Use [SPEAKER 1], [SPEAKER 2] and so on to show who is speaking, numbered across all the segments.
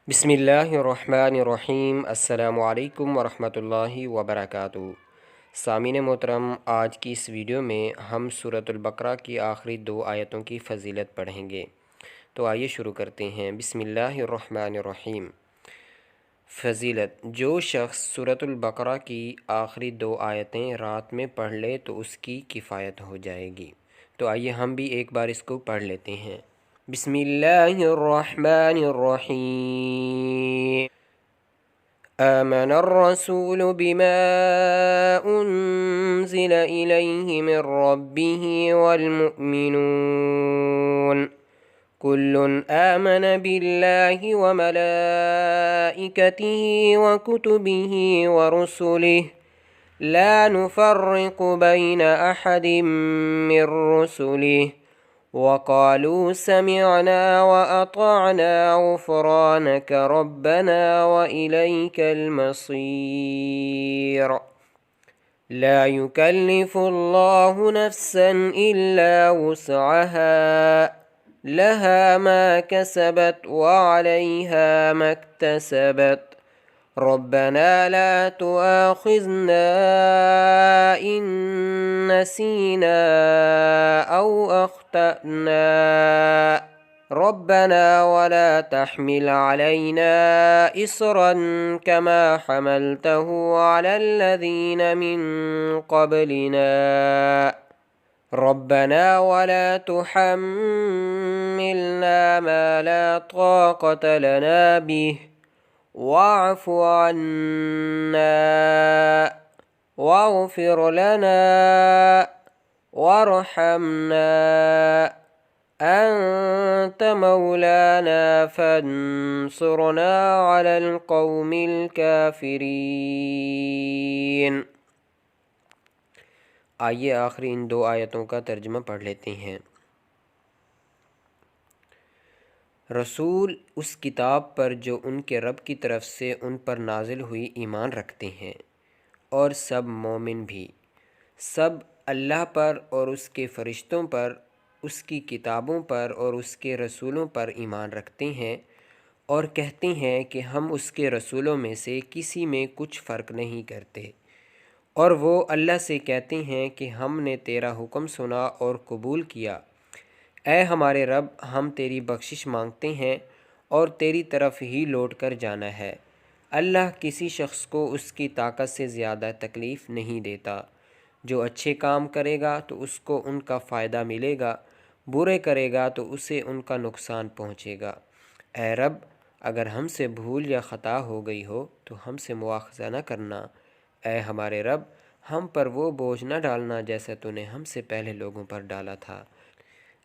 [SPEAKER 1] بسم اللہ الرحمن الرحیم۔ السلام علیکم ورحمۃ اللہ وبرکاتہ۔ سامعین محترم، آج کی اس ویڈیو میں ہم سورۃ البقرہ کی آخری 2 آیتوں کی فضیلت پڑھیں گے۔ تو آئیے شروع کرتے ہیں۔ بسم اللہ الرحمن الرحیم۔ فضیلت: جو شخص سورۃ البقرہ کی آخری 2 آیتیں رات میں پڑھ لے تو اس کی کفایت ہو جائے گی۔ تو آئیے ہم بھی ایک بار اس کو پڑھ لیتے ہیں۔ بسم اللہ الرحمن الرحیم۔ آمن الرسول بما انزل الیہ من ربہ والمؤمنون كل آمن بالله وملائكته وكتبه ورسله لا نفرق بين أحد من رسله وقالوا سمعنا وأطعنا غفرانك ربنا وإليك المصير لا يكلف الله نفسا إلا وسعها لها ما كسبت وعليها ما اكتسبت ربنا لا تؤاخذنا إن نسينا أو أخطأنا ربنا ولا تحمل علينا إصرا كما حملته على الذين من قبلنا ربنا ولا تحملنا ما لا طاقة لنا به واعف عنا واغفر لنا وارحمنا أنت مولانا فانصرنا على القوم الكافرين۔ آئیے آخری ان 2 آیتوں کا ترجمہ پڑھ لیتے ہیں۔ رسول اس کتاب پر جو ان کے رب کی طرف سے ان پر نازل ہوئی ایمان رکھتے ہیں، اور سب مومن بھی سب اللہ پر اور اس کے فرشتوں پر، اس کی کتابوں پر اور اس کے رسولوں پر ایمان رکھتے ہیں، اور کہتے ہیں کہ ہم اس کے رسولوں میں سے کسی میں کچھ فرق نہیں کرتے، اور وہ اللہ سے کہتے ہیں کہ ہم نے تیرا حکم سنا اور قبول کیا۔ اے ہمارے رب، ہم تیری بخشش مانگتے ہیں اور تیری طرف ہی لوٹ کر جانا ہے۔ اللہ کسی شخص کو اس کی طاقت سے زیادہ تکلیف نہیں دیتا۔ جو اچھے کام کرے گا تو اس کو ان کا فائدہ ملے گا، برے کرے گا تو اسے ان کا نقصان پہنچے گا۔ اے رب، اگر ہم سے بھول یا خطا ہو گئی ہو تو ہم سے مواخذہ نہ کرنا۔ اے ہمارے رب، ہم پر وہ بوجھ نہ ڈالنا جیسا تو نے ہم سے پہلے لوگوں پر ڈالا تھا۔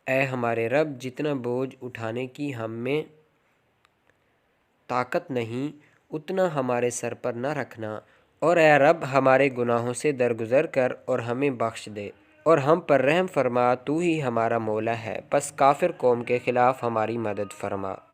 [SPEAKER 1] اے ہمارے رب، جتنا بوجھ اٹھانے کی ہم میں طاقت نہیں اتنا ہمارے سر پر نہ رکھنا، اور اے رب ہمارے گناہوں سے درگزر کر اور ہمیں بخش دے اور ہم پر رحم فرما، تو ہی ہمارا مولا ہے، پس کافر قوم کے خلاف ہماری مدد فرما۔